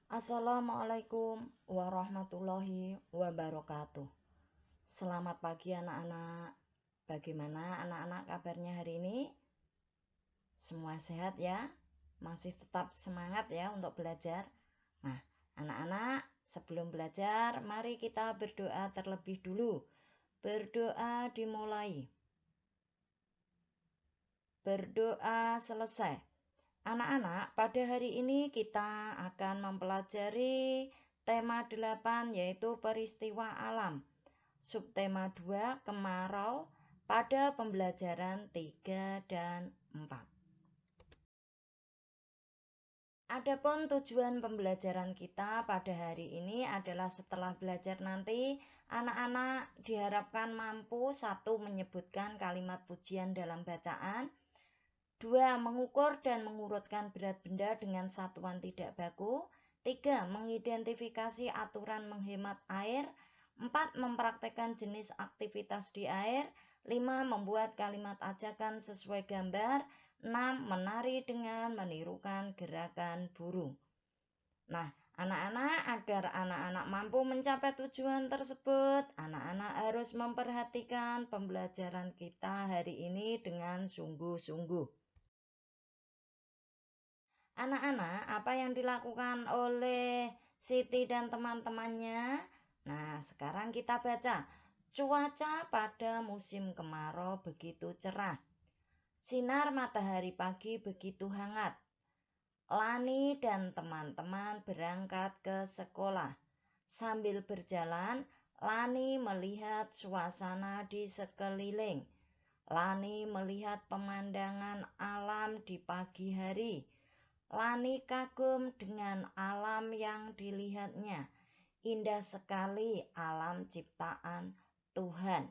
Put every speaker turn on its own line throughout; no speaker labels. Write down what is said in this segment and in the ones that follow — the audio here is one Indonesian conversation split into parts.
Assalamualaikum warahmatullahi wabarakatuh. Selamat pagi anak-anak. Bagaimana anak-anak kabarnya hari ini? Semua sehat ya? Masih tetap semangat ya untuk belajar? Nah, anak-anak, sebelum belajar, mari kita berdoa terlebih dulu. Berdoa dimulai. Berdoa selesai. Anak-anak, pada hari ini kita akan mempelajari tema 8 yaitu peristiwa alam. Subtema 2 kemarau pada pembelajaran 3 dan 4. Adapun tujuan pembelajaran kita pada hari ini adalah setelah belajar nanti anak-anak diharapkan mampu 1. Menyebutkan kalimat pujian dalam bacaan, 2. Mengukur dan mengurutkan berat benda dengan satuan tidak baku. 3. Mengidentifikasi aturan menghemat air. 4. Mempraktekkan jenis aktivitas di air. 5. Membuat kalimat ajakan sesuai gambar. 6. Menari dengan menirukan gerakan burung. Nah, anak-anak, agar anak-anak mampu mencapai tujuan tersebut, anak-anak harus memperhatikan pembelajaran kita hari ini dengan sungguh-sungguh. Anak-anak, apa yang dilakukan oleh Siti dan teman-temannya? Nah, sekarang kita baca. Cuaca pada musim kemarau begitu cerah. Sinar matahari pagi begitu hangat. Lani dan teman-teman berangkat ke sekolah. Sambil berjalan, Lani melihat suasana di sekeliling. Lani melihat pemandangan alam di pagi hari. Lani kagum dengan alam yang dilihatnya. Indah sekali alam ciptaan Tuhan.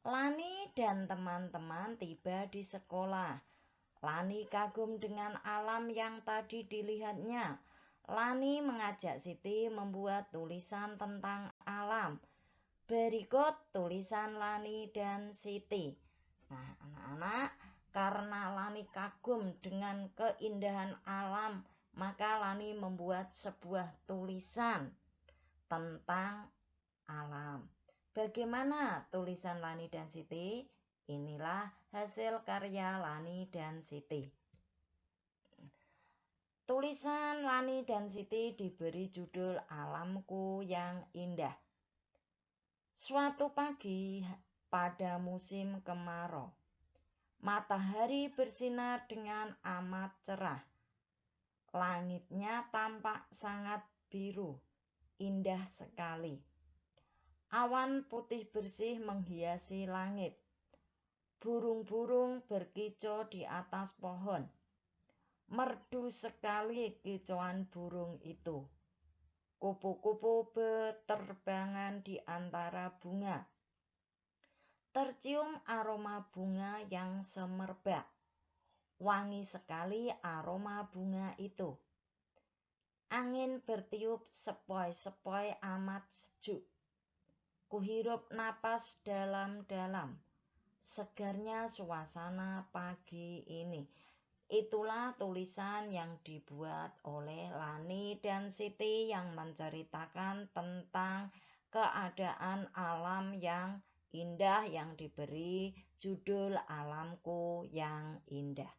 Lani dan teman-teman tiba di sekolah. Lani kagum dengan alam yang tadi dilihatnya. Lani mengajak Siti membuat tulisan tentang alam. Berikut tulisan Lani dan Siti. Nah, anak-anak, karena Lani kagum dengan keindahan alam, maka Lani membuat sebuah tulisan tentang alam. Bagaimana tulisan Lani dan Siti? Inilah hasil karya Lani dan Siti. Tulisan Lani dan Siti diberi judul Alamku yang Indah. Suatu pagi pada musim kemarau, matahari bersinar dengan amat cerah. Langitnya tampak sangat biru, indah sekali. Awan putih bersih menghiasi langit. Burung-burung berkicau di atas pohon. Merdu sekali kicauan burung itu. Kupu-kupu berterbangan di antara bunga. Tercium aroma bunga yang semerbak. Wangi sekali aroma bunga itu. Angin bertiup sepoi-sepoi amat sejuk. Kuhirup napas dalam-dalam. Segarnya suasana pagi ini. Itulah tulisan yang dibuat oleh Lani dan Siti yang menceritakan tentang keadaan alam yang indah yang diberi judul Alamku yang Indah.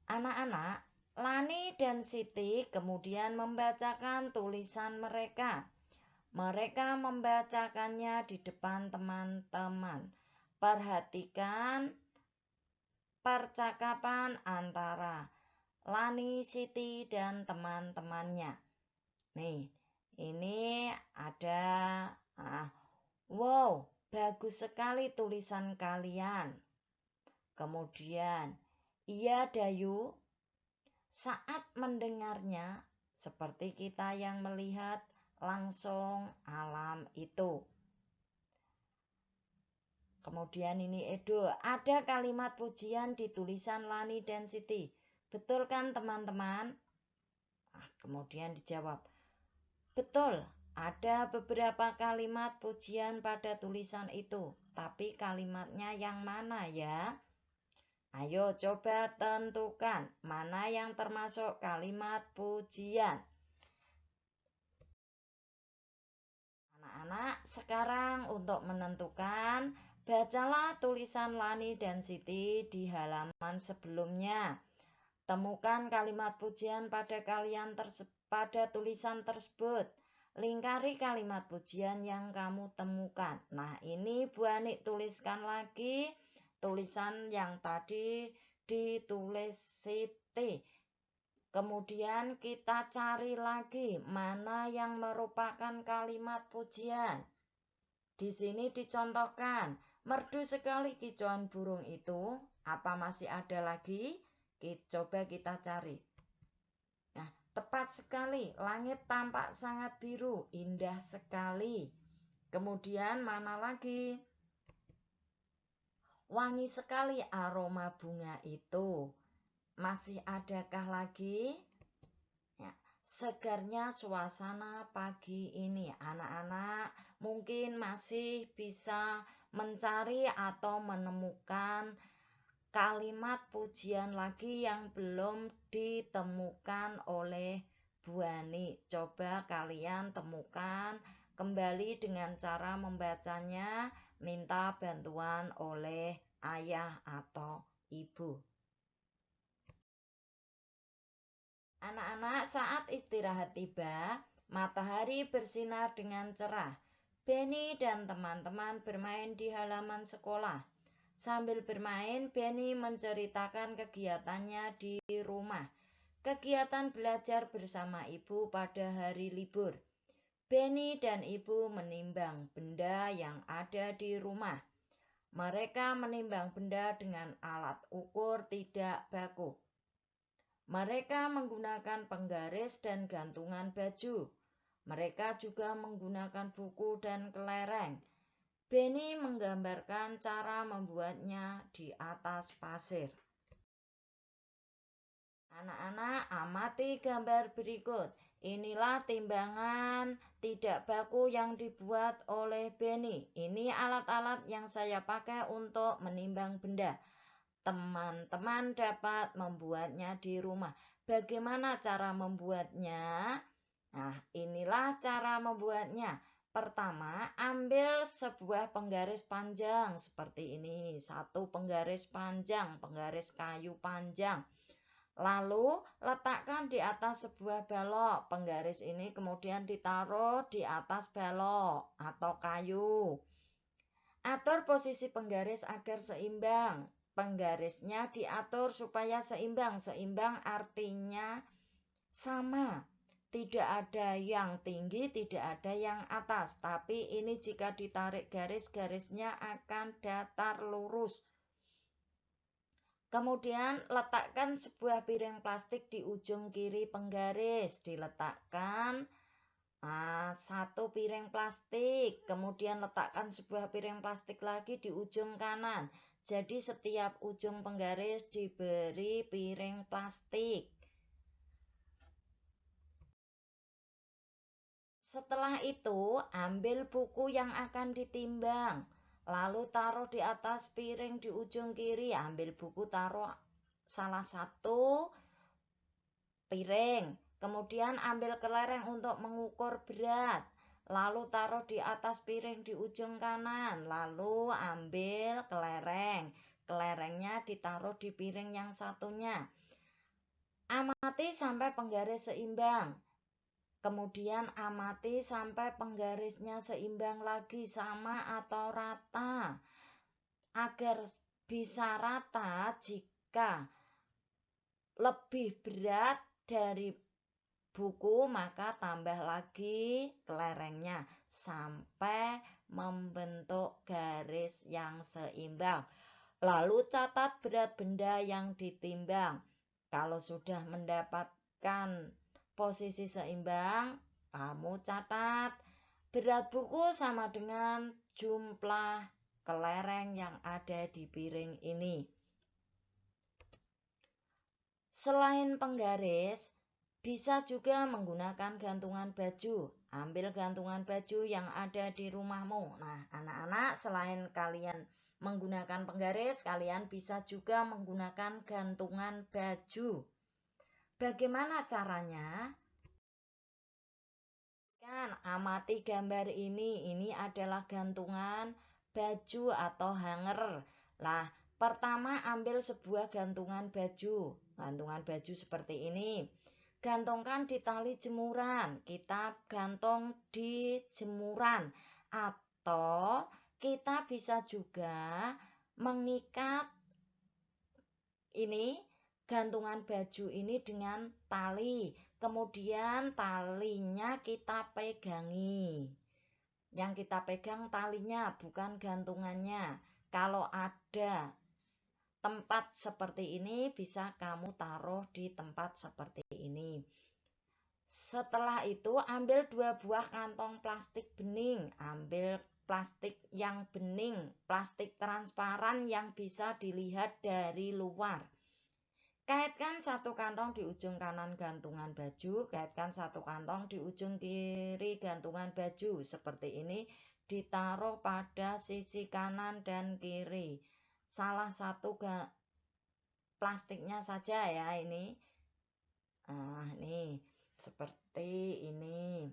Anak-anak, Lani dan Siti kemudian membacakan tulisan mereka. Mereka membacakannya di depan teman-teman. Perhatikan percakapan antara Lani, Siti, dan teman-temannya. Nih, ini ada wow, bagus sekali tulisan kalian. Kemudian, iya Dayu, saat mendengarnya seperti kita yang melihat langsung alam itu. Kemudian ini Edo, ada kalimat pujian di tulisan Lani dan Siti. Betul kan teman-teman? Kemudian dijawab, betul, ada beberapa kalimat pujian pada tulisan itu. tapi kalimatnya yang mana ya? Ayo coba tentukan mana yang termasuk kalimat pujian. Anak-anak, sekarang untuk menentukan, bacalah tulisan Lani dan Siti di halaman sebelumnya. Temukan kalimat pujian pada tulisan tersebut. Lingkari kalimat pujian yang kamu temukan. Nah, ini Bu Anik tuliskan lagi tulisan yang tadi ditulis Siti. Kemudian kita cari lagi mana yang merupakan kalimat pujian. Di sini dicontohkan, merdu sekali kicauan burung itu. Apa masih ada lagi? Coba kita cari. Nah, tepat sekali, langit tampak sangat biru, indah sekali. Kemudian mana lagi? Wangi sekali aroma bunga itu. Masih adakah lagi? Ya, segarnya suasana pagi ini. Anak-anak mungkin masih bisa mencari atau menemukan kalimat pujian lagi yang belum ditemukan oleh Bu Ani. Coba kalian temukan kembali dengan cara membacanya, minta bantuan oleh ayah atau ibu. Anak-anak, saat istirahat tiba, matahari bersinar dengan cerah. Benny dan teman-teman bermain di halaman sekolah. Sambil bermain, Benny menceritakan kegiatannya di rumah. Kegiatan belajar bersama ibu pada hari libur. Benny dan ibu menimbang benda yang ada di rumah. Mereka menimbang benda dengan alat ukur tidak baku. Mereka menggunakan penggaris dan gantungan baju. Mereka juga menggunakan buku dan kelereng. Benny menggambarkan cara membuatnya di atas pasir. Anak-anak, amati gambar berikut. Inilah timbangan tidak baku yang dibuat oleh Benny. Ini alat-alat yang saya pakai untuk menimbang benda. Teman-teman dapat membuatnya di rumah. Bagaimana cara membuatnya? Nah, inilah cara membuatnya. Pertama, ambil sebuah penggaris panjang seperti ini. Satu penggaris panjang, penggaris kayu panjang. Lalu, letakkan di atas sebuah balok. Penggaris ini kemudian ditaruh di atas balok atau kayu. Atur posisi penggaris agar seimbang. Penggarisnya diatur supaya seimbang. Seimbang artinya sama. Tidak ada yang tinggi, tidak ada yang atas. Tapi ini jika ditarik garis-garisnya akan datar lurus. Kemudian letakkan sebuah piring plastik di ujung kiri penggaris. Diletakkan satu piring plastik. Kemudian letakkan sebuah piring plastik lagi di ujung kanan. Jadi setiap ujung penggaris diberi piring plastik. Setelah itu, ambil buku yang akan ditimbang. Lalu taruh di atas piring di ujung kiri. Ambil buku, taruh salah satu piring. Kemudian ambil kelereng untuk mengukur berat. Lalu taruh di atas piring di ujung kanan. Lalu ambil kelereng. Kelerengnya ditaruh di piring yang satunya. Amati sampai penggaris seimbang. Kemudian amati sampai penggarisnya seimbang lagi, sama atau rata. Agar bisa rata, jika lebih berat dari buku, maka tambah lagi kelerengnya sampai membentuk garis yang seimbang. Lalu catat berat benda yang ditimbang. Kalau sudah mendapatkan posisi seimbang, kamu catat berat buku sama dengan jumlah kelereng yang ada di piring ini. Selain penggaris, bisa juga menggunakan gantungan baju Ambil gantungan baju yang ada di rumahmu. Nah, anak-anak, selain kalian menggunakan penggaris, kalian bisa juga menggunakan gantungan baju. Bagaimana caranya? Kan amati gambar ini adalah gantungan baju atau hanger. Lah, pertama ambil sebuah gantungan baju. Gantungan baju seperti ini. Gantungkan di tali jemuran. Kita gantung di jemuran. Atau kita bisa juga mengikat ini gantungan baju ini dengan tali. Kemudian talinya kita pegangi. Yang kita pegang talinya, bukan gantungannya. Kalau ada tempat seperti ini, bisa kamu taruh di tempat seperti ini. Setelah itu, ambil 2 buah kantong plastik bening. Ambil plastik yang bening, plastik transparan yang bisa dilihat dari luar. Kaitkan satu kantong di ujung kanan gantungan baju, kaitkan satu kantong di ujung kiri gantungan baju. Seperti ini, ditaruh pada sisi kanan dan kiri. Salah satu plastiknya saja ya ini. Nah, ini seperti ini.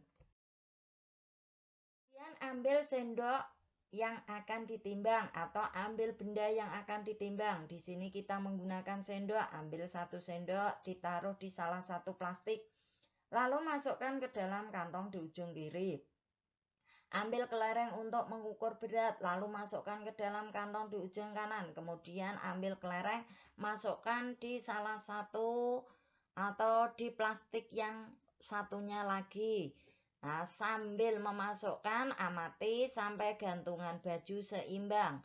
Kemudian ambil sendok yang akan ditimbang atau ambil benda yang akan ditimbang. Di sini kita menggunakan sendok. Ambil 1 sendok, ditaruh di salah satu plastik. Lalu masukkan ke dalam kantong di ujung kiri. Ambil kelereng untuk mengukur berat, lalu masukkan ke dalam kantong di ujung kanan. Kemudian ambil kelereng, masukkan di salah satu atau di plastik yang satunya lagi. Nah, sambil memasukkan, amati sampai gantungan baju seimbang.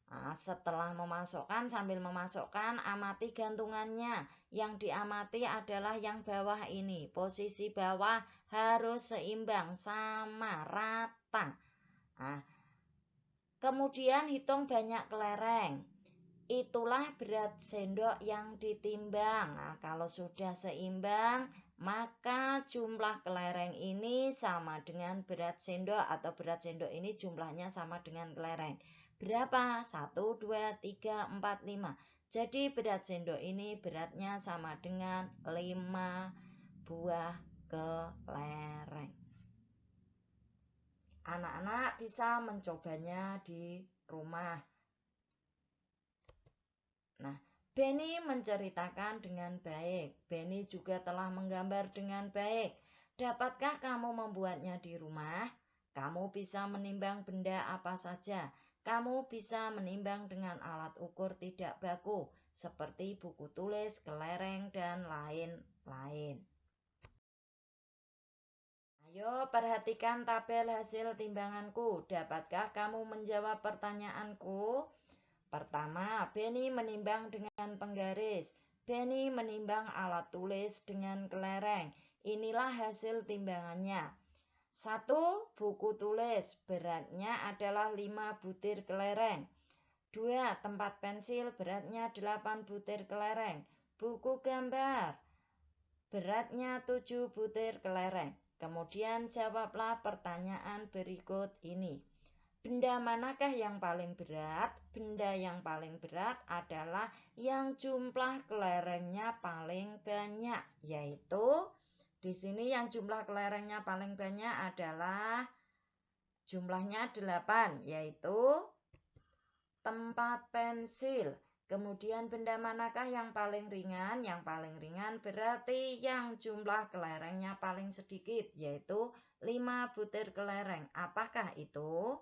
Nah, setelah memasukkan, sambil memasukkan, amati gantungannya. Yang diamati adalah yang bawah ini. Posisi bawah harus seimbang, sama, rata. Nah, kemudian hitung banyak kelereng. Itulah berat sendok yang ditimbang. Nah, kalau sudah seimbang, maka jumlah kelereng ini sama dengan berat sendok, atau berat sendok ini jumlahnya sama dengan kelereng. Berapa? 1, 2, 3, 4, 5. Jadi berat sendok ini beratnya sama dengan 5 buah kelereng. Anak-anak bisa mencobanya di rumah. Nah, Benny menceritakan dengan baik. Benny juga telah menggambar dengan baik. Dapatkah kamu membuatnya di rumah? Kamu bisa menimbang benda apa saja. Kamu bisa menimbang dengan alat ukur tidak baku, seperti buku tulis, kelereng, dan lain-lain. Ayo perhatikan tabel hasil timbanganku. Dapatkah kamu menjawab pertanyaanku? Pertama, Benny menimbang dengan penggaris. Benny menimbang alat tulis dengan kelereng. Inilah hasil timbangannya. 1. Buku tulis. Beratnya adalah 5 butir kelereng. 2. Tempat pensil. Beratnya 8 butir kelereng. Buku gambar. Beratnya 7 butir kelereng. Kemudian jawablah pertanyaan berikut ini. Benda manakah yang paling berat? Benda yang paling berat adalah yang jumlah kelerengnya paling banyak, yaitu di sini yang jumlah kelerengnya paling banyak adalah jumlahnya 8, yaitu tempat pensil. Kemudian benda manakah yang paling ringan? Yang paling ringan berarti yang jumlah kelerengnya paling sedikit, yaitu 5 butir kelereng. Apakah itu?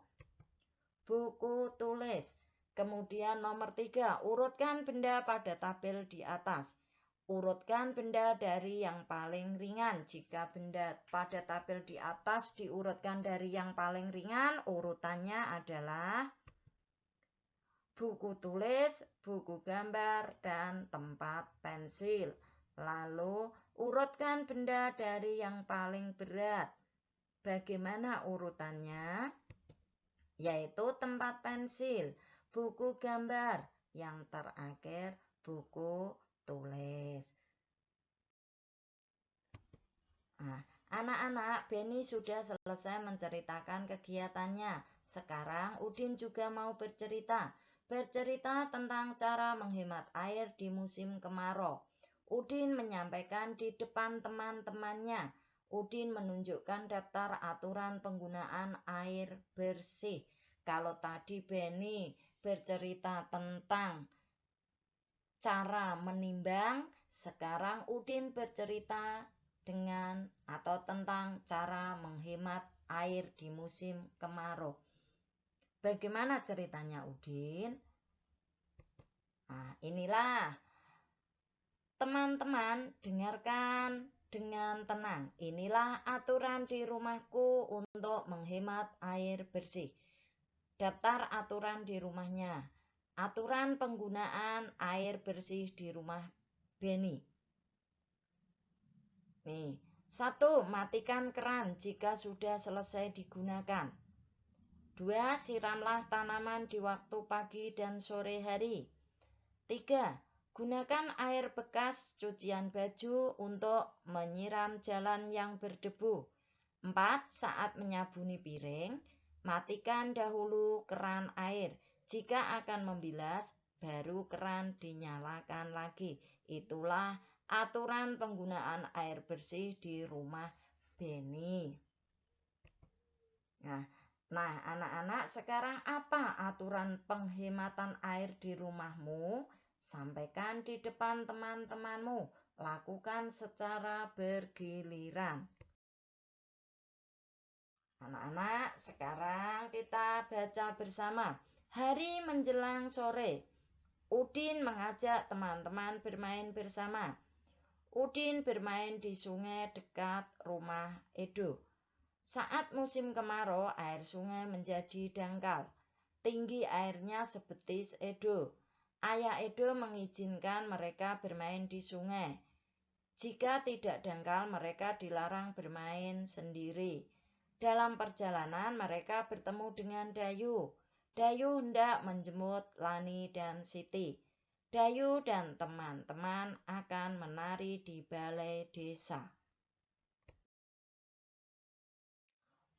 Buku tulis. Kemudian nomor 3, urutkan benda pada tabel di atas. Urutkan benda dari yang paling ringan. Jika benda pada tabel di atas diurutkan dari yang paling ringan, urutannya adalah buku tulis, buku gambar, dan tempat pensil. Lalu urutkan benda dari yang paling berat. Bagaimana urutannya? Yaitu tempat pensil, buku gambar, yang terakhir buku tulis. Nah, Anak-anak, Beni sudah selesai menceritakan kegiatannya. Sekarang Udin juga mau bercerita. Bercerita tentang cara menghemat air di musim kemarau. Udin menyampaikan di depan teman-temannya. Udin menunjukkan daftar aturan penggunaan air bersih. Kalau tadi Beni bercerita tentang cara menimbang, sekarang Udin bercerita dengan atau tentang cara menghemat air di musim kemarau. Bagaimana ceritanya Udin? Nah, inilah. Teman-teman, dengarkan dengan tenang. Inilah aturan di rumahku untuk menghemat air bersih. Daftar aturan di rumahnya. Aturan penggunaan air bersih di rumah Beni. Nih, 1. Matikan keran jika sudah selesai digunakan. 2. Siramlah tanaman di waktu pagi dan sore hari. 3. Gunakan air bekas cucian baju untuk menyiram jalan yang berdebu. 4. Saat menyabuni piring, matikan dahulu keran air. Jika akan membilas, baru keran dinyalakan lagi. Itulah aturan penggunaan air bersih di rumah Beni. Nah, anak-anak, sekarang apa aturan penghematan air di rumahmu? Sampaikan di depan teman-temanmu. Lakukan secara bergiliran. Anak-anak, sekarang kita baca bersama. Hari menjelang sore, Udin mengajak teman-teman bermain bersama. Udin bermain di sungai dekat rumah Edo. Saat musim kemarau, air sungai menjadi dangkal. Tinggi airnya sebetis Edo. Ayah Edo mengizinkan mereka bermain di sungai. Jika tidak dangkal, mereka dilarang bermain sendiri. Dalam perjalanan, mereka bertemu dengan Dayu. Dayu hendak menjemput Lani dan Siti. Dayu dan teman-teman akan menari di balai desa.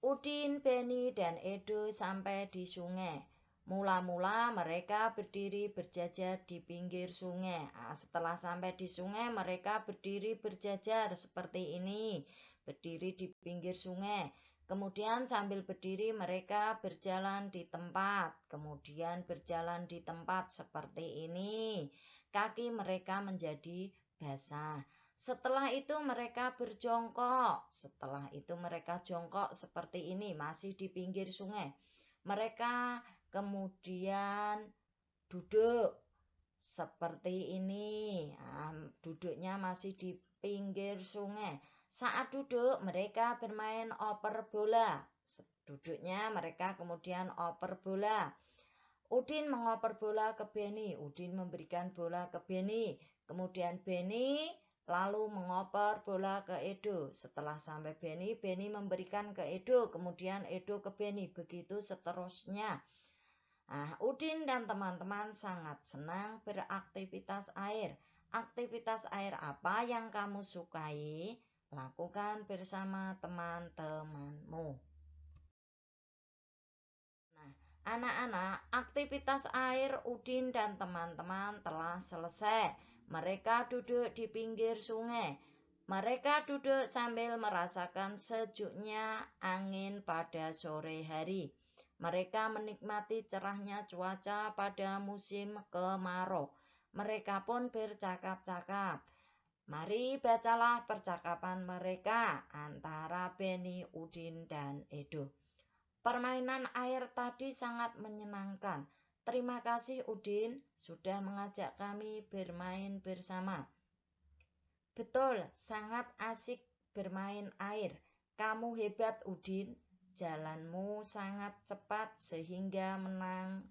Udin, Beni, dan Edo sampai di sungai. Mula-mula mereka berdiri berjajar di pinggir sungai. Setelah sampai di sungai, mereka berdiri berjajar seperti ini. Berdiri di pinggir sungai. Kemudian sambil berdiri mereka berjalan di tempat. Kemudian berjalan di tempat seperti ini. Kaki mereka menjadi basah. Setelah itu mereka berjongkok. Setelah itu mereka jongkok seperti ini, masih di pinggir sungai. Mereka kemudian duduk seperti ini. Duduknya masih di pinggir sungai. Saat duduk mereka bermain oper bola. Duduknya mereka kemudian oper bola. Udin mengoper bola ke Beni. Udin memberikan bola ke Beni. Kemudian Beni lalu mengoper bola ke Edo. Setelah sampai Beni, Beni memberikan ke Edo. Kemudian Edo ke Beni. Begitu seterusnya. Udin dan teman-teman sangat senang beraktivitas air. Aktivitas air apa yang kamu sukai? Lakukan bersama teman-temanmu. Anak-anak, aktivitas air Udin dan teman-teman telah selesai. Mereka duduk di pinggir sungai. Mereka duduk sambil merasakan sejuknya angin pada sore hari. Mereka menikmati cerahnya cuaca pada musim kemarau. Mereka pun bercakap-cakap. Mari bacalah percakapan mereka antara Beni, Udin, dan Edo. Permainan air tadi sangat menyenangkan. Terima kasih Udin sudah mengajak kami bermain bersama. Betul, sangat asik bermain air. Kamu hebat Udin, jalanmu sangat cepat sehingga menang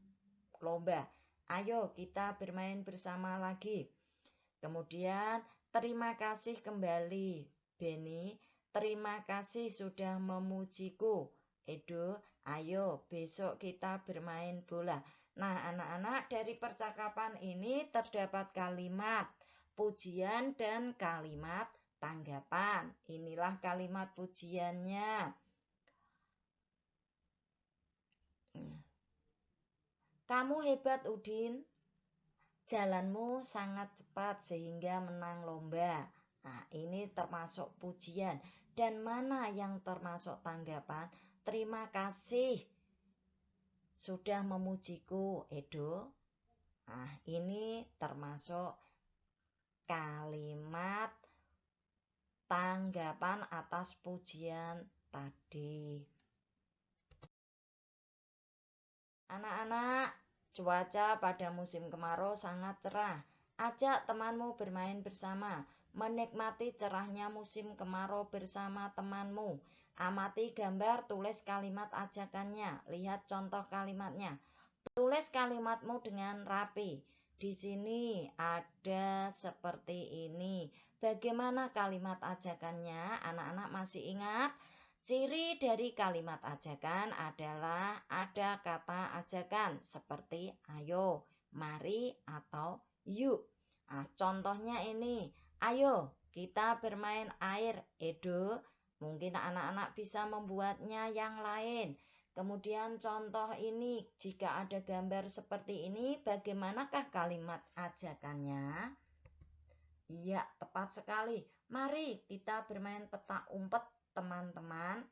lomba. Ayo kita bermain bersama lagi. Kemudian terima kasih kembali Beni, terima kasih sudah memujiku. Edo, ayo besok kita bermain bola. Nah, anak-anak, dari percakapan ini terdapat kalimat pujian dan kalimat tanggapan. Inilah kalimat pujiannya. Kamu hebat, Udin. Jalanmu sangat cepat sehingga menang lomba. Nah, ini termasuk pujian. Dan mana yang termasuk tanggapan? Terima kasih sudah memujiku, Edo. Nah, ini termasuk kalimat tanggapan atas pujian tadi. Anak-anak, cuaca pada musim kemarau sangat cerah. Ajak temanmu bermain bersama. Menikmati cerahnya musim kemarau bersama temanmu. Amati gambar, tulis kalimat ajakannya. Lihat contoh kalimatnya. Tulis kalimatmu dengan rapi. Di sini ada seperti ini. Bagaimana kalimat ajakannya? Anak-anak masih ingat? Ciri dari kalimat ajakan adalah ada kata ajakan seperti ayo, mari, atau yuk. Nah, contohnya ini. Ayo, kita bermain air, Edo. Mungkin anak-anak bisa membuatnya yang lain. Kemudian contoh ini, jika ada gambar seperti ini, bagaimanakah kalimat ajakannya? Iya, tepat sekali. Mari kita bermain petak umpet, teman-teman.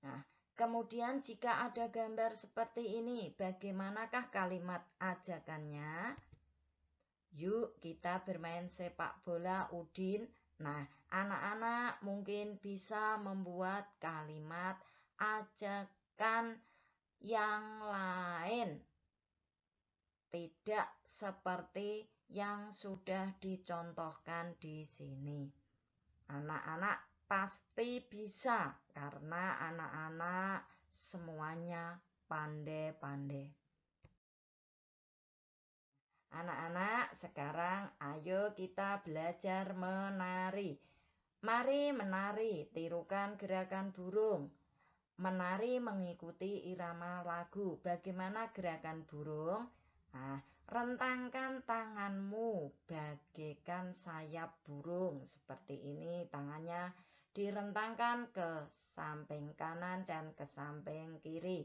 Nah, kemudian jika ada gambar seperti ini, bagaimanakah kalimat ajakannya? Yuk kita bermain sepak bola, Udin. Nah, anak-anak mungkin bisa membuat kalimat ajakan yang lain. Tidak seperti yang sudah dicontohkan di sini. Anak-anak pasti bisa karena anak-anak semuanya pandai-pandai. Anak-anak, sekarang ayo kita belajar menari. Mari menari, tirukan gerakan burung. Menari mengikuti irama lagu. Bagaimana gerakan burung? Nah, rentangkan tanganmu bagaikan sayap burung. Seperti ini, tangannya direntangkan ke samping kanan dan ke samping kiri.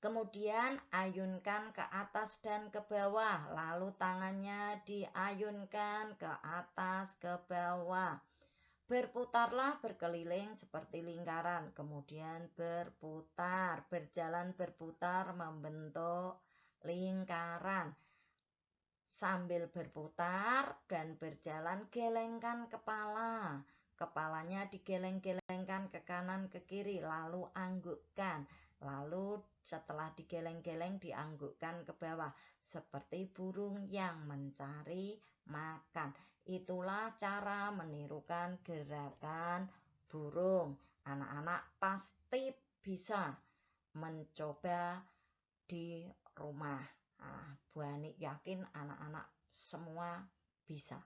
Kemudian ayunkan ke atas dan ke bawah, lalu tangannya diayunkan ke atas ke bawah. Berputarlah berkeliling seperti lingkaran, kemudian berputar, berjalan berputar membentuk lingkaran. Sambil berputar dan berjalan, gelengkan kepala. Kepalanya digeleng-gelengkan ke kanan ke kiri, lalu anggukkan. Lalu setelah digeleng-geleng dianggukkan ke bawah seperti burung yang mencari makan. Itulah cara menirukan gerakan burung. Anak-anak pasti bisa mencoba di rumah. Nah, Bu Ani yakin anak-anak semua bisa.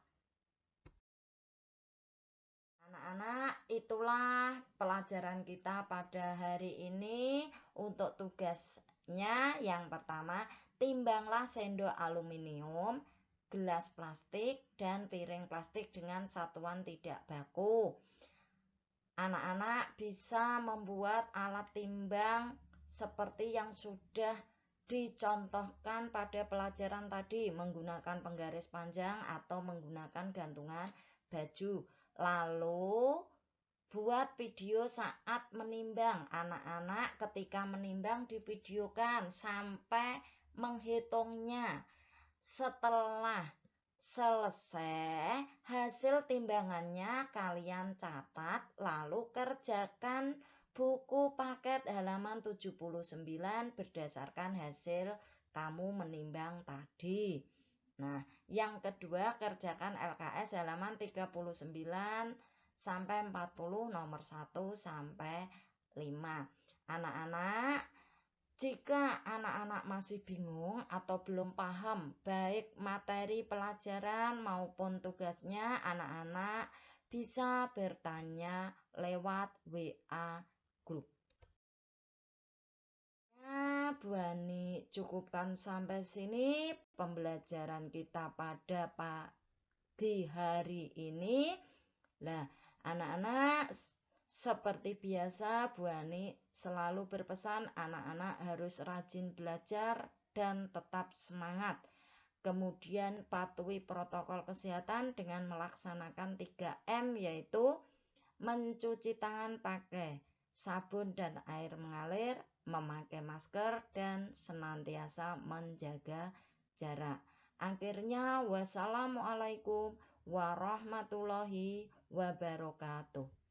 Anak-anak, itulah pelajaran kita pada hari ini. Untuk tugasnya yang pertama, timbanglah sendok aluminium, gelas plastik, dan piring plastik dengan satuan tidak baku. Anak-anak bisa membuat alat timbang seperti yang sudah dicontohkan pada pelajaran tadi, menggunakan penggaris panjang atau menggunakan gantungan baju. Lalu buat video saat menimbang. Anak-anak ketika menimbang divideokan sampai menghitungnya. Setelah selesai hasil timbangannya kalian catat, lalu kerjakan buku paket halaman 79 berdasarkan hasil kamu menimbang tadi. Nah, yang kedua kerjakan LKS halaman 39 sampai 40 nomor 1 sampai 5. Anak-anak, jika anak-anak masih bingung atau belum paham baik materi pelajaran maupun tugasnya, anak-anak bisa bertanya lewat WA grup. Bu Ani cukupkan sampai sini pembelajaran kita pada pagi hari ini. Lah, anak-anak, seperti biasa Bu Ani selalu berpesan anak-anak harus rajin belajar dan tetap semangat. Kemudian patuhi protokol kesehatan dengan melaksanakan 3M, yaitu mencuci tangan pakai sabun dan air mengalir, memakai masker, dan senantiasa menjaga jarak. Akhirnya, wassalamualaikum warahmatullahi wabarakatuh.